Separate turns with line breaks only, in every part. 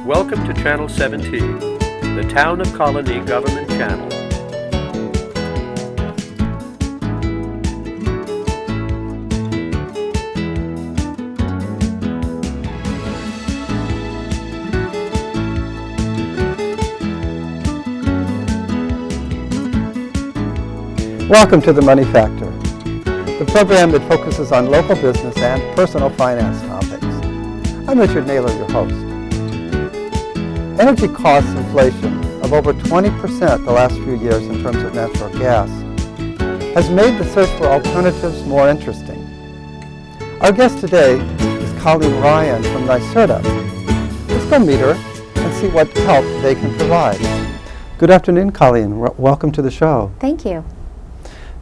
Welcome to Channel 17, the Town of Colonie Government Channel.
Welcome to the Money Factor, the program that focuses on local business and personal finance topics. I'm Richard Naylor, your host. Energy cost inflation of over 20% the last few years in terms of natural gas has made the search for alternatives more interesting. Our guest today is Colleen from NYSERDA. Let's go meet her and see what help they can provide. Good afternoon, Colleen. Welcome to the show.
Thank you.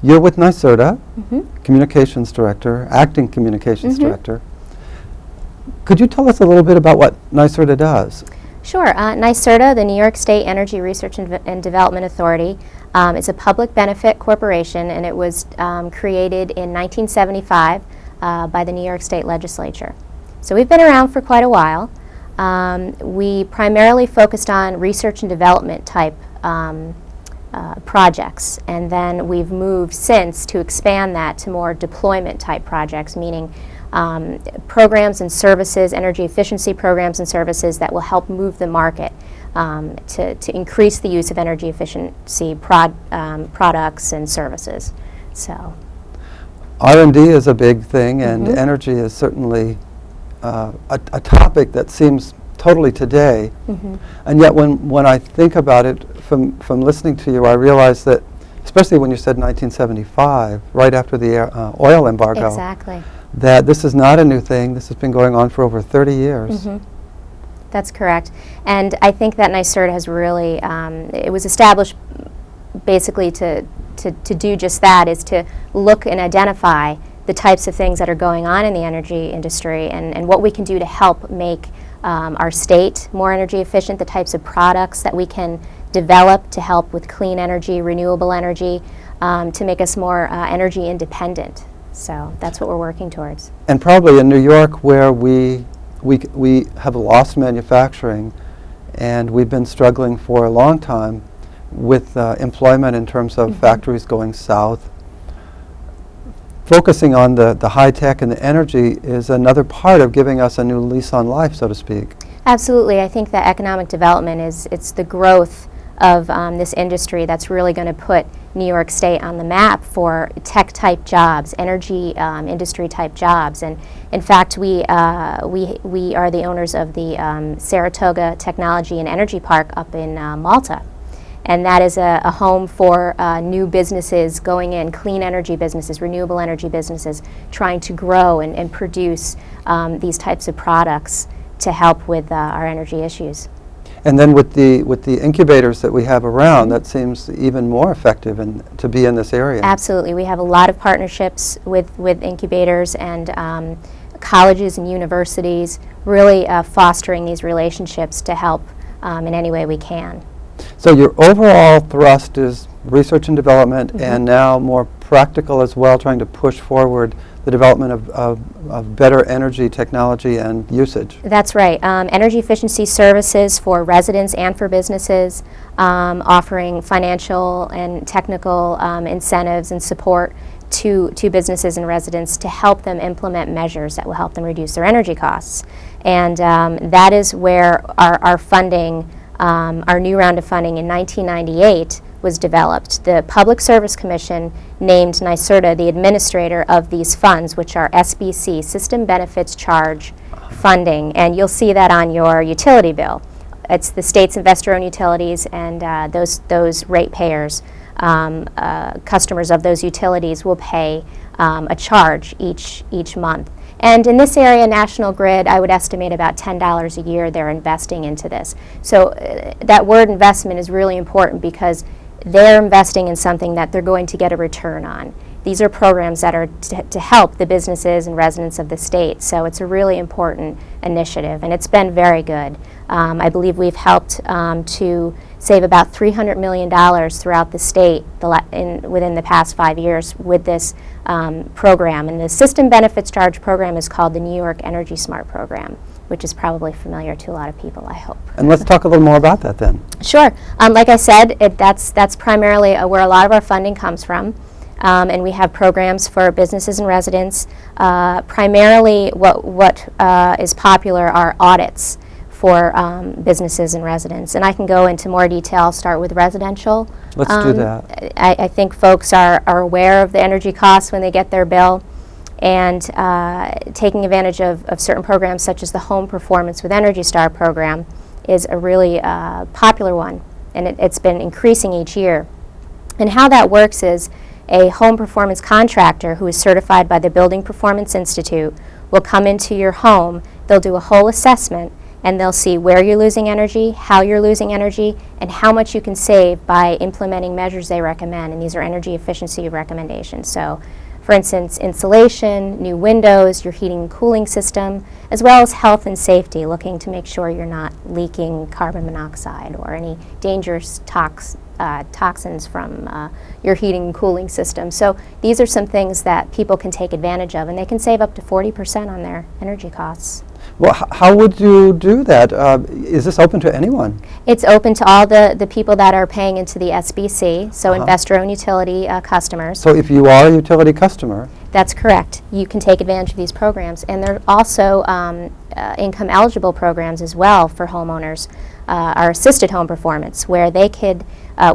You're with NYSERDA, Communications Director, Acting Communications Director. Could you tell us a little bit about what NYSERDA does?
Sure. NYSERDA, the New York State Energy Research and Development Authority, is a public benefit corporation, and it was created in 1975 by the New York State Legislature. So we've been around for quite a while. We primarily focused on research and development type projects, and then we've moved since to expand that to more deployment type projects, meaning programs and services, energy efficiency programs and services that will help move the market to increase the use of energy efficiency products and services. So
R&D is a big thing, and energy is certainly a topic that seems totally today, and yet when I think about it from listening to you, I realize that, especially when you said 1975, right after the oil embargo,
exactly,
that this is not a new thing. This has been going on for over 30 years.
That's correct, and I think that NYSERDA has really, it was established basically to do just that, is to look and identify the types of things that are going on in the energy industry and what we can do to help make our state more energy efficient, the types of products that we can develop to help with clean energy, renewable energy, to make us more energy independent. So that's what we're working towards.
And probably in New York, where we have lost manufacturing, and we've been struggling for a long time with employment in terms of factories going south. Focusing on the high tech and the energy is another part of giving us a new lease on life, so to speak.
Absolutely. I think that economic development it's the growth of this industry that's really going to put New York State on the map for tech type jobs, energy industry type jobs. And in fact, we are the owners of the Saratoga Technology and Energy Park up in Malta. And that is a home for new businesses going in, clean energy businesses, renewable energy businesses, trying to grow and produce these types of products to help with our energy issues.
And then with the incubators that we have around, that seems even more effective to be in this area.
Absolutely. We have a lot of partnerships with incubators and colleges and universities, really fostering these relationships to help in any way we can.
So your overall thrust is research and development, and now more practical as well, trying to push forward the development of better energy technology and usage.
That's right. Energy efficiency services for residents and for businesses, offering financial and technical incentives and support to businesses and residents to help them implement measures that will help them reduce their energy costs. And that is where our funding, our new round of funding in 1998 was developed. The Public Service Commission named NYSERDA the administrator of these funds, which are SBC, System Benefits Charge funding, and you'll see that on your utility bill. It's the state's investor-owned utilities, and those ratepayers, customers of those utilities, will pay a charge each month. And in this area, National Grid, I would estimate about $10 a year they're investing into this. So that word investment is really important because they're investing in something that they're going to get a return on. These are programs that are to help the businesses and residents of the state. So it's a really important initiative, and it's been very good. I believe we've helped to save about $300 million throughout the state within the past 5 years with this program. And the System Benefits Charge program is called the New York Energy Smart program. which is probably familiar to a lot of people, I hope.
And let's talk a little more about that then.
Sure. Like I said, that's primarily where a lot of our funding comes from. And we have programs for businesses and residents. Primarily what is popular are audits for businesses and residents. And I can go into more detail. I'll start with residential.
Let's do that.
I think folks are aware of the energy costs when they get their bill, and taking advantage of certain programs such as the Home Performance with Energy Star program is a really popular one, and it's been increasing each year. And how that works is a home performance contractor who is certified by the Building Performance Institute will come into your home, they'll do a whole assessment, and they'll see where you're losing energy, how you're losing energy, and how much you can save by implementing measures they recommend, and these are energy efficiency recommendations. So, for instance, insulation, new windows, your heating and cooling system, as well as health and safety, looking to make sure you're not leaking carbon monoxide or any dangerous toxins from your heating and cooling system. So these are some things that people can take advantage of, and they can save up to 40% on their energy costs.
Well, how would you do that? Is this open to anyone?
It's open to all the people that are paying into the SBC, so investor-owned utility customers.
So if you are a utility customer.
That's correct. You can take advantage of these programs. And there are also income-eligible programs as well for homeowners, our assisted home performance, where they could,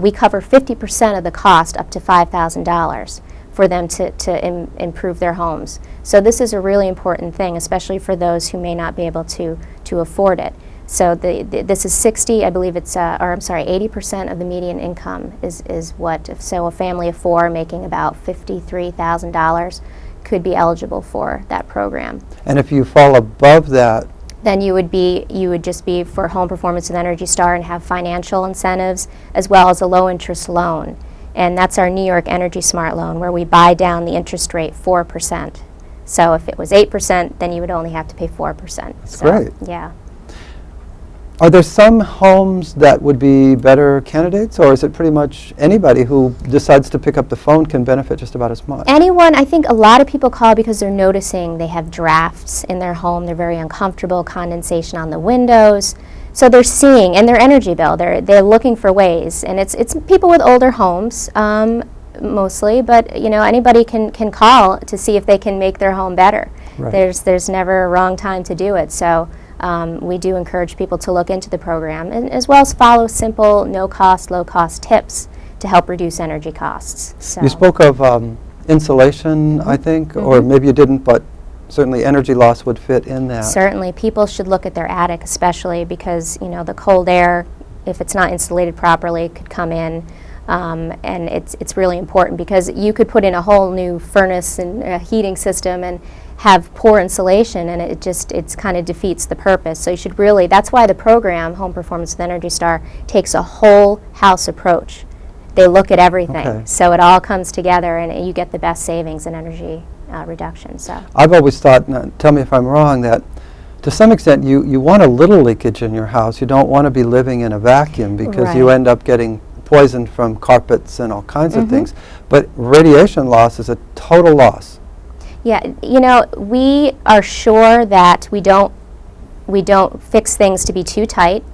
we cover 50% of the cost up to $5,000 for them to improve their homes. So this is a really important thing, especially for those who may not be able to afford it. So this is 60, I believe it's, 80% of the median income is what, so a family of four making about $53,000 could be eligible for that program.
And if you fall above that,
then you would just be for Home Performance with Energy Star and have financial incentives as well as a low interest loan. And that's our New York Energy Smart loan, where we buy down the interest rate 4%. So if it was 8%, then you would only have to pay 4%.
That's great.
Yeah.
Are there some homes that would be better candidates, or is it pretty much anybody who decides to pick up the phone can benefit just about as much?
Anyone. I think a lot of people call because they're noticing they have drafts in their home. They're very uncomfortable, condensation on the windows. So they're seeing, and their energy bill, they're looking for ways. And it's people with older homes, mostly, but anybody can call to see if they can make their home better.
Right.
There's never a wrong time to do it. So we do encourage people to look into the program, and as well as follow simple, no-cost, low-cost tips to help reduce energy costs. So
You spoke of insulation, I think, or maybe you didn't, but certainly energy loss would fit in that.
Certainly, people should look at their attic, especially because the cold air, if it's not insulated properly, could come in. And it's really important because you could put in a whole new furnace and a heating system and have poor insulation, and it kind of defeats the purpose. So you should really, that's why the program, Home Performance with Energy Star, takes a whole house approach. They look at everything.
Okay.
So it all comes together and you get the best savings in energy reduction. So
I've always thought, tell me if I'm wrong, that to some extent you want a little leakage in your house. You don't want to be living in a vacuum because you
Right.
end up getting poisoned from carpets and all kinds of things. But radiation loss is a total loss.
yeah, we are sure that we don't fix things to be too tight.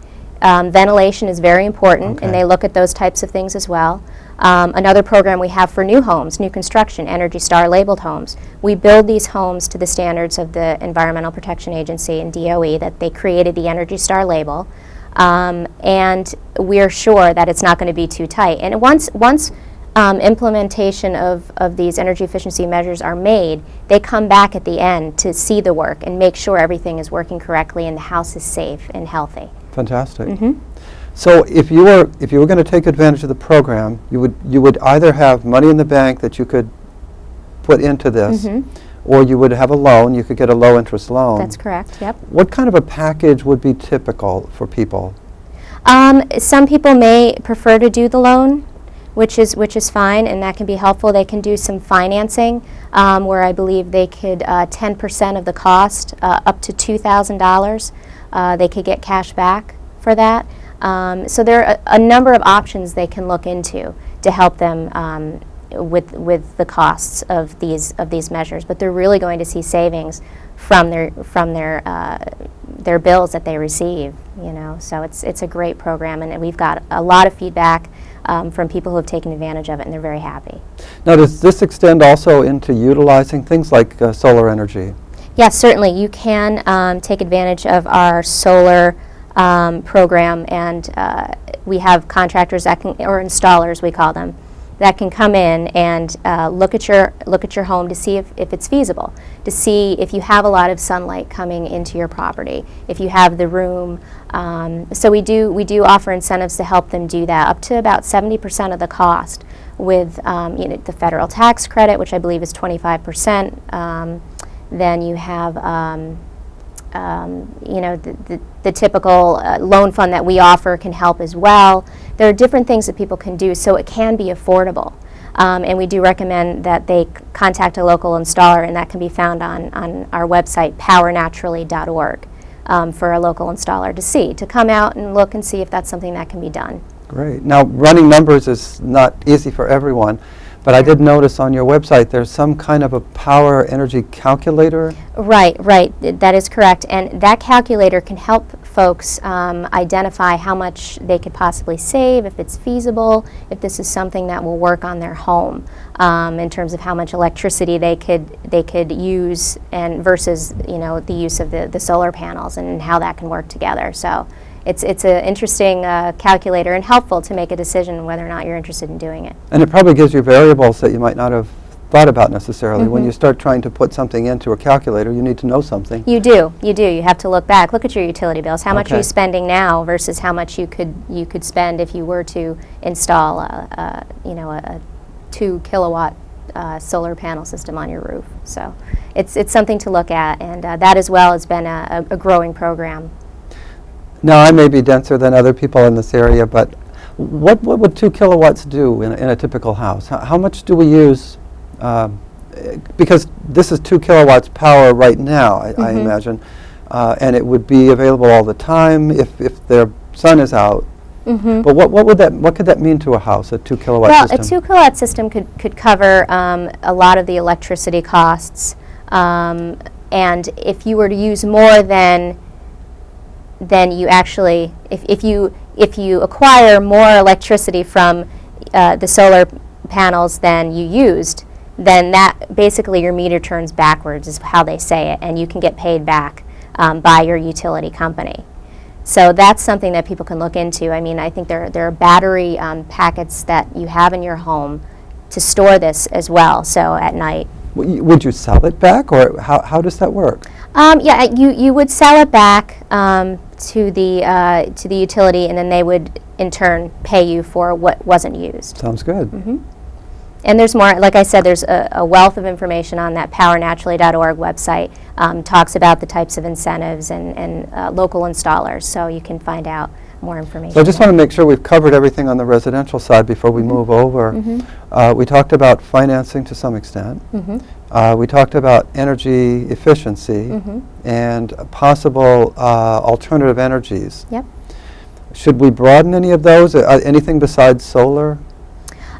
Ventilation is very important, and they look at those types of things as well. Another program we have for new homes, new construction, Energy Star labeled homes. We build these homes to the standards of the Environmental Protection Agency and DOE, that they created the Energy Star label. And we're sure that it's not going to be too tight. And once implementation of these energy efficiency measures are made, they come back at the end to see the work and make sure everything is working correctly and the house is safe and healthy.
Fantastic. So if you were going to take advantage of the program, you would either have money in the bank that you could put into this, or you would have a loan. You could get a low interest loan.
That's correct. Yep.
What kind of a package would be typical for people?
Some people may prefer to do the loan, which is fine, and that can be helpful. They can do some financing, where I believe they could 10% of the cost, up to $2,000. They could get cash back for that. So there are a number of options they can look into to help them with the costs of these measures, but they're really going to see savings from their bills that they receive. So it's a great program, and we've got a lot of feedback from people who have taken advantage of it, and they're very happy.
Now, does this extend also into utilizing things like solar energy?
Yes, certainly. You can take advantage of our solar program, and we have contractors that can, or installers we call them, that can come in and look at your home to see if it's feasible, to see if you have a lot of sunlight coming into your property, if you have the room. So we do offer incentives to help them do that, up to about 70% of the cost, with the federal tax credit, which I believe is 25%. Then you have the typical loan fund that we offer can help as well. There are different things that people can do, so it can be affordable. And we do recommend that they contact a local installer, and that can be found on our website, powernaturally.org, for a local installer to come out and look and see if that's something that can be done.
Great. Now, running numbers is not easy for everyone, but I did notice on your website there's some kind of a power energy calculator.
Right. That is correct. And that calculator can help folks identify how much they could possibly save, if it's feasible, if this is something that will work on their home, in terms of how much electricity they could use, and versus the use of the solar panels, and how that can work together. So it's an interesting calculator, and helpful to make a decision whether or not you're interested in doing it.
And it probably gives you variables that you might not have thought about necessarily. When you start trying to put something into a calculator, you need to know something. You do.
You have to look back. Look at your utility bills. How much are you spending now versus how much you could spend if you were to install a 2 kilowatt solar panel system on your roof. So it's something to look at, and that as well has been a growing program.
Now, I may be denser than other people in this area, but what would 2 kilowatts do in a typical house? How much do we use? Because this is 2 kilowatts power right now, I imagine, and it would be available all the time if their sun is out. But what could that mean to a house, a 2 kilowatt system?
Well, a 2 kilowatt system could cover a lot of the electricity costs, and if you were to use more than you actually, if you acquire more electricity from the solar panels than you used, then that basically your meter turns backwards, is how they say it, and you can get paid back by your utility company. So that's something that people can look into. I mean, I think there are battery packets that you have in your home to store this as well, so at night.
Would you sell it back, or how does that work?
Yeah, you would sell it back to the utility, and then they would in turn pay you for what wasn't used.
Sounds good.
And there's more, like I said, there's a wealth of information on that powernaturally.org website. Talks about the types of incentives and local installers, so you can find out more information.
So I just want to make sure we've covered everything on the residential side before we move over. We talked about financing to some extent. We talked about energy efficiency and possible alternative energies.
Yep.
Should we broaden any of those? Anything besides solar?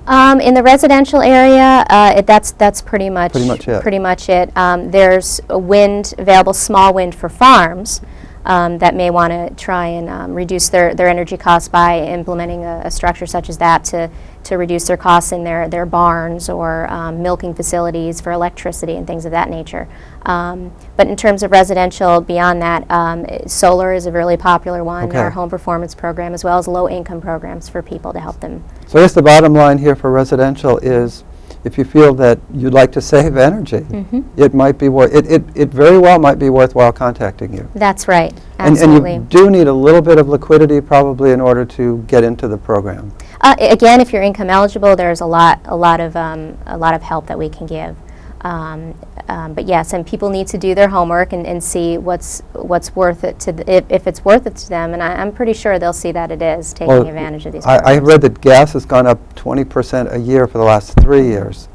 In the residential area, that's pretty much it. There's a wind available, small wind for farms that may want to try and reduce their energy costs by implementing a structure such as that to reduce their costs in their barns or milking facilities for electricity and things of that nature. But in terms of residential, beyond that, solar is a really popular one, our home performance program, as well as low-income programs for people to help them.
So I guess the bottom line here for residential is, if you feel that you'd like to save energy, it might be it very well might be worthwhile contacting you.
That's right. Absolutely.
And you do need a little bit of liquidity probably in order to get into the program.
Again, if you're income eligible, there's a lot of help that we can give. But yes, and people need to do their homework and see what's worth it to if it's worth it to them, and I'm pretty sure they'll see that it is taking advantage of these programs.
I read that gas has gone up 20% a year for the last 3 years.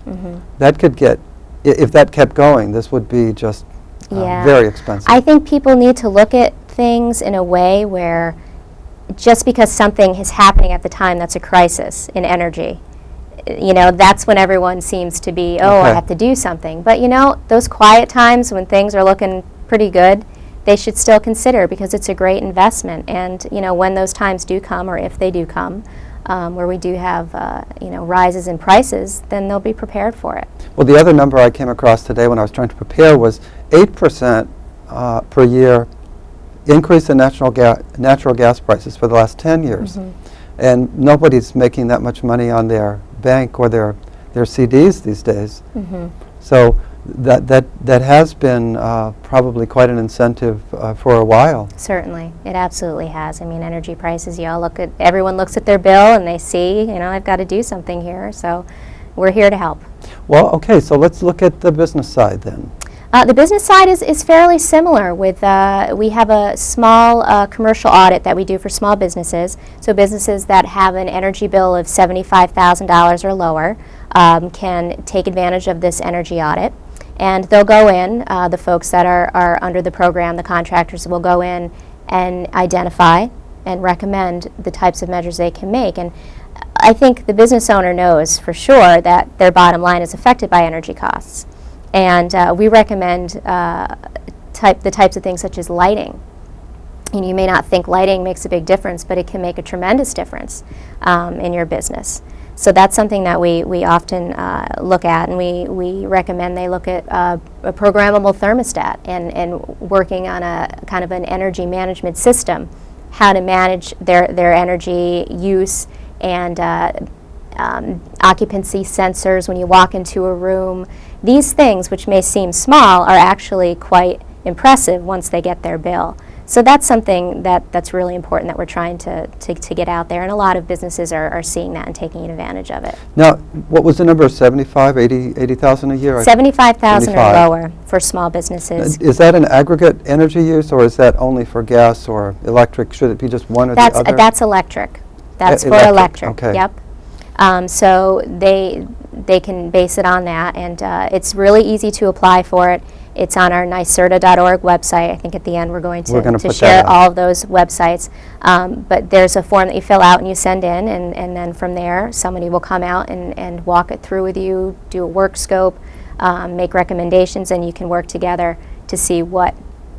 That could get, if that kept going, this would be just very expensive.
I think people need to look at things in a way where just because something is happening at the time that's a crisis in energy, that's when everyone seems to be, oh, I
Okay.
have to do something. But those quiet times when things are looking pretty good, they should still consider, because it's a great investment. And when those times do come, or if they do come, where we do have rises in prices, then they'll be prepared for it.
Well, the other number I came across today when I was trying to prepare was 8% per year increase in natural gas prices for the last 10 years. And nobody's making that much money on their bank or their CDs these days. So that has been probably quite an incentive for a while.
Certainly, it absolutely has. I mean, energy prices, everyone looks at their bill and they see, I've got to do something here, so we're here to help.
Well, okay, so let's look at the business side then.
The business side is fairly similar. We have a small commercial audit that we do for small businesses. So businesses that have an energy bill of $75,000 or lower can take advantage of this energy audit. And they'll go in, the folks that are under the program, the contractors will go in and identify and recommend the types of measures they can make. And I think the business owner knows for sure that their bottom line is affected by energy costs. And we recommend the types of things such as lighting. You may not think lighting makes a big difference, but it can make a tremendous difference in your business. So that's something that we often look at, and we recommend they look at a programmable thermostat and working on a kind of an energy management system, how to manage their energy use, and occupancy sensors when you walk into a room. These things, which may seem small, are actually quite impressive once they get their bill. So that's something that's really important that we're trying to get out there, and a lot of businesses are seeing that and taking advantage of it.
Now, what was the number? 75, 80,000 a year?
75,000 or
75.
lower for small businesses.
Is that an aggregate energy use, or is that only for gas or electric? Should it be just one or the other?
That's electric. That's for
electric,
electric.
okay.
Yep. So they can base it on that, and it's really easy to apply for it. It's on our NYSERDA.org website. I think at the end we're going to
put
share
that out.
all of those websites. But there's a form that you fill out and you send in, and then from there somebody will come out and walk it through with you, do a work scope, make recommendations, and you can work together to see what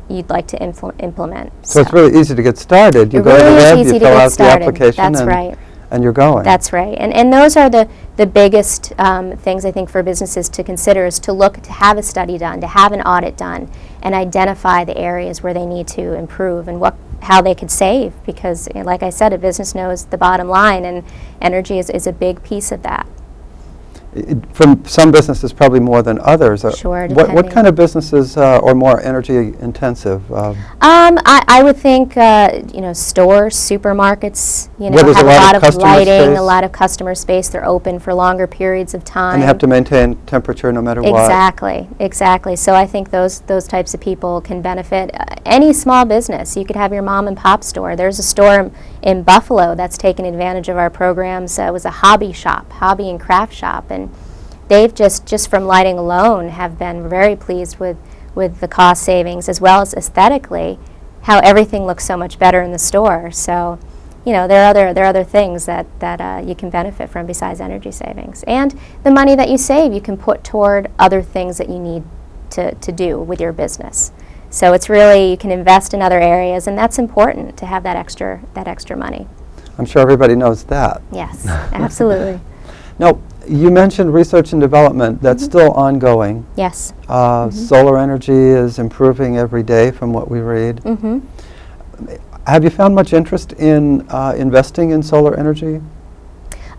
you'd like to implement.
So it's really easy to get started. You
It
go to the
really is
web,
easy
you
to
fill
get
out the
started.
application,
That's right.
and you're going.
That's right. And those are the biggest things I think for businesses to consider, is to have a study done, to have an audit done, and identify the areas where they need to improve and how they could save, because like I said, a business knows the bottom line, and energy is a big piece of that.
From some businesses, probably more than others.
Sure,
What
depending.
kind of businesses are more energy intensive?
I would think stores, supermarkets,
Where there's
have
a
a
lot
lot
of
of
customer
lighting,
space.
a lot of customer space. They're open for longer periods of time.
And they have to maintain temperature no matter what.
Exactly. So I think those types of people can benefit. Any small business. You could have your mom and pop store. There's a store in Buffalo that's taken advantage of our programs. It was a hobby and craft shop, and they've just from lighting alone have been very pleased with the cost savings, as well as aesthetically, how everything looks so much better in the store. So, there are other things that you can benefit from besides energy savings. And the money that you save, you can put toward other things that you need to do with your business. So it's really, you can invest in other areas, and that's important to have that extra money.
I'm sure everybody knows that.
Yes, absolutely.
Now, you mentioned research and development. That's still ongoing.
Yes.
Solar energy is improving every day from what we read. Have you found much interest in investing in solar energy?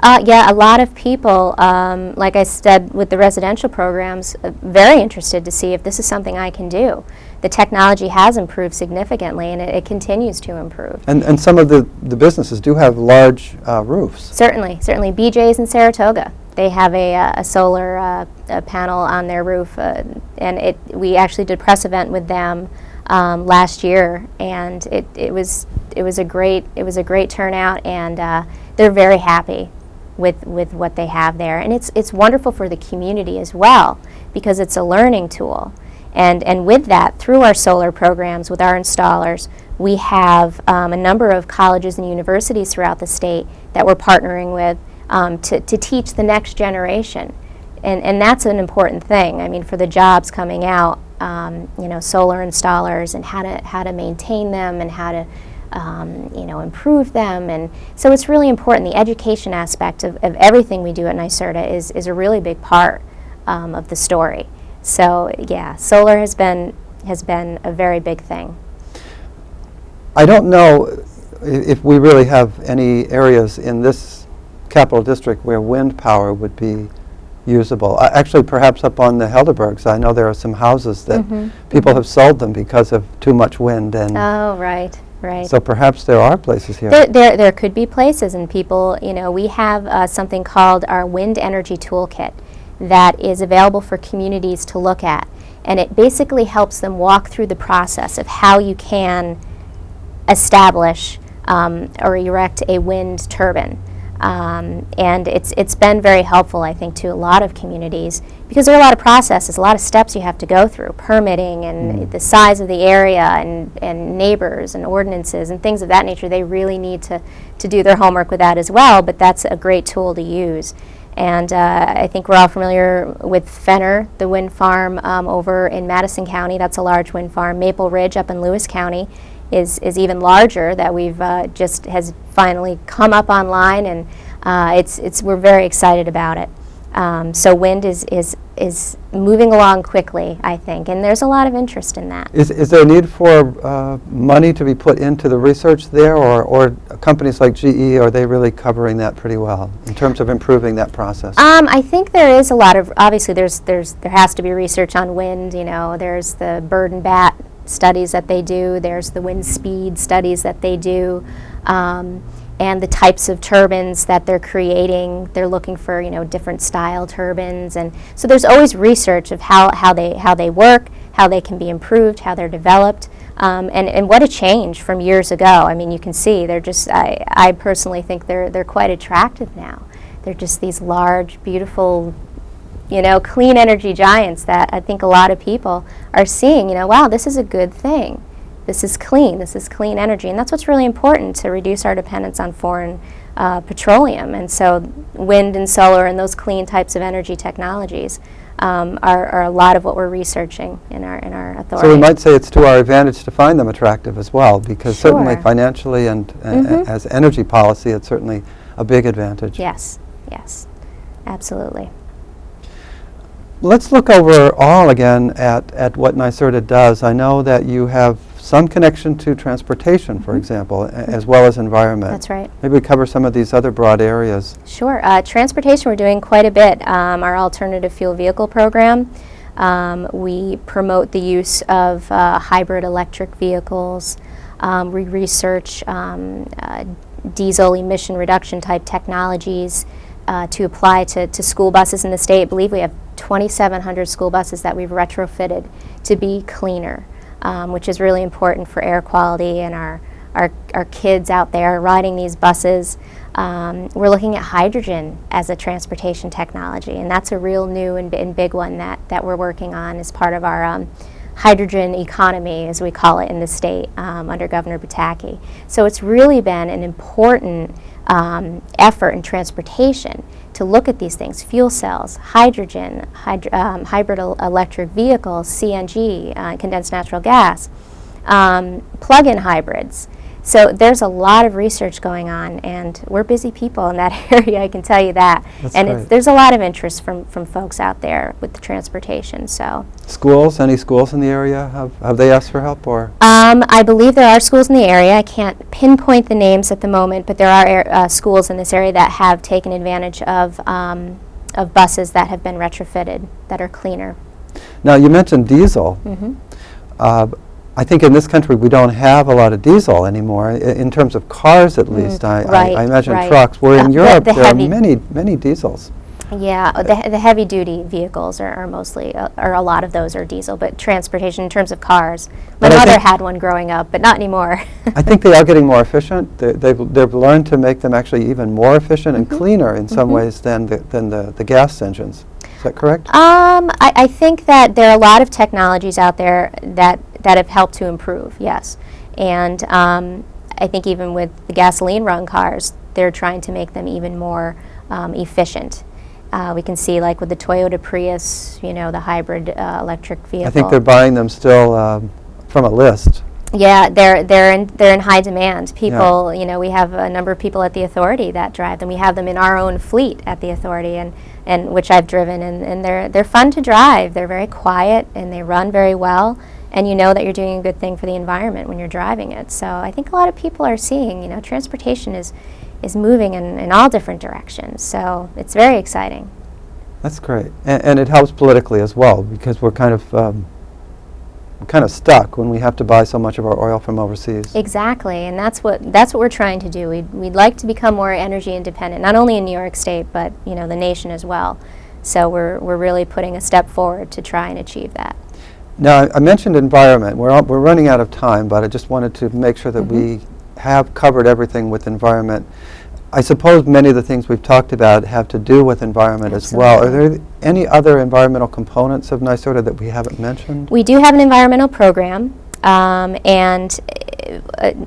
Yeah, a lot of people, like I said, with the residential programs, very interested to see if this is something I can do. The technology has improved significantly, and it continues to improve.
And some of the businesses do have large roofs.
Certainly. BJ's in Saratoga, they have a solar panel on their roof, and we actually did a press event with them last year, and it was a great turnout, and they're very happy with what they have there. And it's wonderful for the community as well, because it's a learning tool. And with that, through our solar programs with our installers, we have a number of colleges and universities throughout the state that we're partnering with to teach the next generation. And that's an important thing. I mean, for the jobs coming out, solar installers and how to maintain them and how to improve them. And so it's really important. The education aspect of everything we do at NYSERDA is a really big part of the story. So yeah, solar has been a very big thing.
I don't know if we really have any areas in this capital district where wind power would be usable. Actually, perhaps up on the Helderbergs, I know there are some houses that people have sold them because of too much wind. And
oh, right. Right.
so perhaps there are places here.
There could be places, and people, we have something called our Wind Energy Toolkit that is available for communities to look at. And it basically helps them walk through the process of how you can establish or erect a wind turbine. And it's been very helpful, I think, to a lot of communities because there are a lot of processes, a lot of steps you have to go through, permitting and the size of the area and neighbors and ordinances and things of that nature. They really need to do their homework with that as well, but that's a great tool to use. And I think we're all familiar with Fenner, the wind farm over in Madison County. That's a large wind farm. Maple Ridge up in Lewis County is even larger, that we've has finally come up online, and we're very excited about it. So wind is moving along quickly, I think, and there's a lot of interest in that.
Is there a need for money to be put into the research there, or companies like GE, are they really covering that pretty well in terms of improving that process?
I think there is a lot of, obviously there has to be research on wind. There's the bird and bat studies that they do, there's the wind speed studies that they do, and the types of turbines that they're creating. They're looking for different style turbines, and so there's always research of how they work, how they can be improved, how they're developed, and what a change from years ago. I mean, you can see they're just, I personally think they're quite attractive now. They're just these large, beautiful, clean energy giants that I think a lot of people are seeing, wow, this is a good thing. This is clean energy. And that's what's really important, to reduce our dependence on foreign petroleum. And so wind and solar and those clean types of energy technologies are a lot of what we're researching in our authority.
So we might say it's to our advantage to find them attractive as well, because
Sure.
certainly financially and as energy policy, it's certainly a big advantage.
Yes, absolutely.
Let's look overall again at what NYSERDA does. I know that you have some connection to transportation, for example, as well as environment.
That's right.
Maybe we cover some of these other broad areas.
Sure. Transportation, we're doing quite a bit. Our alternative fuel vehicle program, we promote the use of hybrid electric vehicles. We research diesel emission reduction type technologies to apply to school buses in the state. I believe we have 2,700 school buses that we've retrofitted to be cleaner, which is really important for air quality and our kids out there riding these buses. We're looking at hydrogen as a transportation technology, and that's a real new and big one that we're working on as part of our hydrogen economy, as we call it in the state, under Governor Pataki. So it's really been an important effort in transportation to look at these things: fuel cells, hydrogen, hybrid electric vehicles, CNG, condensed natural gas, plug-in hybrids. So there's a lot of research going on, and we're busy people in that area, I can tell you that.
That's
and
great.
there's a lot of interest from folks out there with the transportation. So
Schools, any schools in the area, have they asked for help, or?
I believe there are schools in the area. I can't pinpoint the names at the moment, but there are schools in this area that have taken advantage of buses that have been retrofitted that are cleaner.
Now, you mentioned diesel. I think in this country we don't have a lot of diesel anymore, in terms of cars at least. I imagine trucks. Where in Europe there are many diesels.
Yeah, the heavy-duty vehicles are mostly, or a lot of those are diesel, but transportation in terms of cars. My mother had one growing up, but not anymore.
I think they are getting more efficient. They've learned to make them actually even more efficient and cleaner in some ways than the gas engines. Is that correct?
I think that there are a lot of technologies out there that have helped to improve, yes. And I think even with the gasoline-run cars, they're trying to make them even more efficient. We can see, like with the Toyota Prius, you know, the hybrid electric vehicle.
I think they're buying them still from a list.
Yeah, they're in high demand. People, you know, we have a number of people at the authority that drive them. We have them in our own fleet at the authority, and which I've driven, and they're fun to drive. They're very quiet and they run very well, and you know that you're doing a good thing for the environment when you're driving it. So I think a lot of people are seeing, you know, transportation is moving in all different directions. So it's very exciting.
That's great, and it helps politically as well, because we're kind of stuck when we have to buy so much of our oil from overseas.
Exactly, and that's what we're trying to do. We'd like to become more energy independent, not only in New York State, but you know, the nation as well. So we're really putting a step forward to try and achieve that.
Now, I mentioned environment. We're running out of time, but I just wanted to make sure that we have covered everything with environment. I suppose many of the things we've talked about have to do with environment as well. Are there any other environmental components of NYSERDA that we haven't mentioned?
We do have an environmental program, and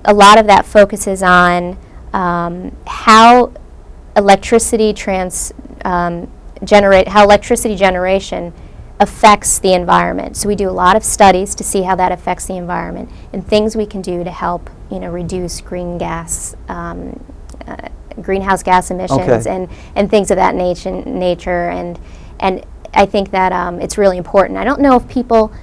a lot of that focuses on how electricity generation affects the environment. So we do a lot of studies to see how that affects the environment and things we can do to help, you know, reduce greenhouse gas emissions and things of that nature. And I think that it's really important. I don't know if people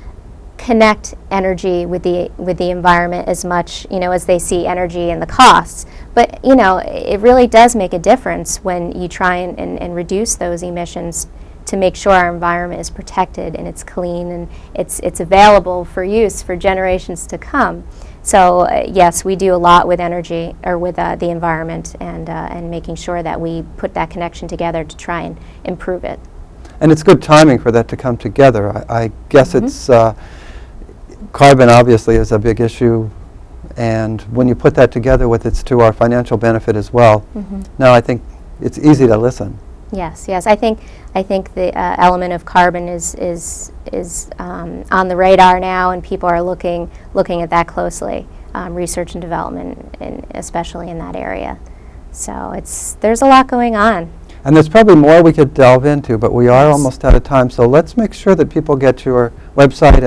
connect energy with the environment as much, you know, as they see energy and the costs. But you know, it really does make a difference when you try and reduce those emissions to make sure our environment is protected and it's clean and it's available for use for generations to come. So yes, we do a lot with energy, or with the environment, and making sure that we put that connection together to try and improve it.
And it's good timing for that to come together. I guess it's carbon obviously is a big issue, and when you put that together with it's to our financial benefit as well. Now I think it's easy to listen.
Yes, yes. I think the element of carbon is on the radar now, and people are looking at that closely. Research and development, especially in that area. So there's a lot going on.
And there's probably more we could delve into, but we are almost out of time. So let's make sure that people get to our website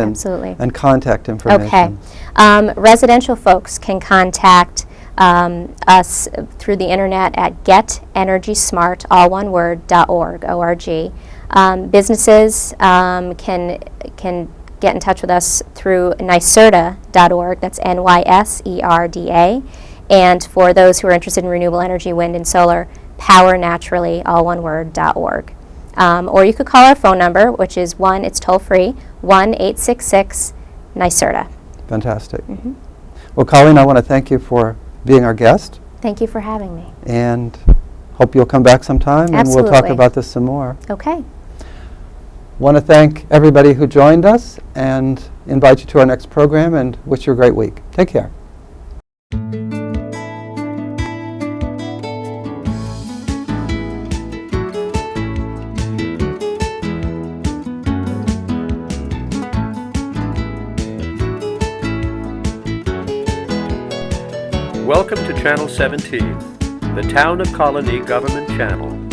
and contact information.
Okay. Residential folks can contact us through the internet at getenergysmart, all one word, .org, O-R-G. Businesses can get in touch with us through NYSERDA.org, that's NYSERDA. And for those who are interested in renewable energy, wind and solar, powernaturally, all one word, .org. Or you could call our phone number, which is it's toll free, 1-866-NYSERDA.
Fantastic. Well, Colleen, I want to thank you for being our guest.
Thank you for having me.
And hope you'll come back sometime and we'll talk about this some more.
Okay.
Want to thank everybody who joined us and invite you to our next program and wish you a great week. Take care.
Welcome to Channel 17, the Town of Colonie Government Channel.